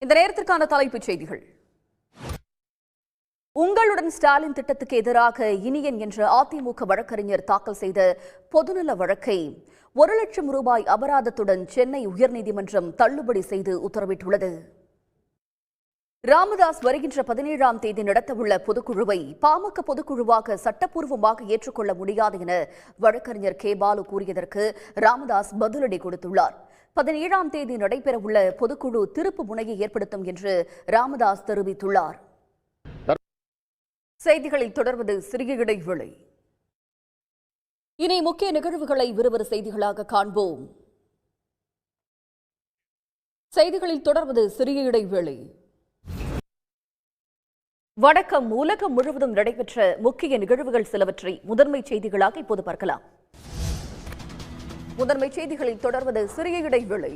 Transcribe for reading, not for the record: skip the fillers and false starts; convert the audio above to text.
இந்த நேரத்திற்கான தலைப்புச் செய்திகள். உங்களுடன் ஸ்டாலின் திட்டத்துக்கு எதிராக இனியன் என்ற அதிமுக வழக்கறிஞர் தாக்கல் செய்த பொதுநல வழக்கை 1 லட்சம் ரூபாய் அபராதத்துடன் சென்னை உயர்நீதிமன்றம் தள்ளுபடி செய்து உத்தரவிட்டுள்ளது. ராமதாஸ் வருகின்ற 17ஆம் தேதி நடத்தவுள்ள பொதுக்குழுவை பாமக பொதுக்குழுவாக சட்டப்பூர்வமாக ஏற்றுக்கொள்ள முடியாது என வழக்கறிஞர் கே. பாலு கூறியதற்கு ராமதாஸ் பதிலடி கொடுத்துள்ளார். 17ஆம் தேதி நடைபெறவுள்ள பொதுக்குழு திருப்பு முனையை ஏற்படுத்தும் என்று ராமதாஸ் தெரிவித்துள்ளார். செய்திகளில் தொடர்வது சிறிய இடைவேளை. இனி முக்கிய நிகழ்வுகளை விறுவிறு செய்திகளாக காண்போம். செய்திகளில் தொடர்வது சிறிய இடைவேளை. வணக்கம். உலகம் முழுவதும் நடைபெற்ற முக்கிய நிகழ்வுகள் சிலவற்றை முதன்மை செய்திகளாக இப்போது பார்க்கலாம். முதன்மை செய்திகளில் தொடர்வது சிறிய இடைவேளை.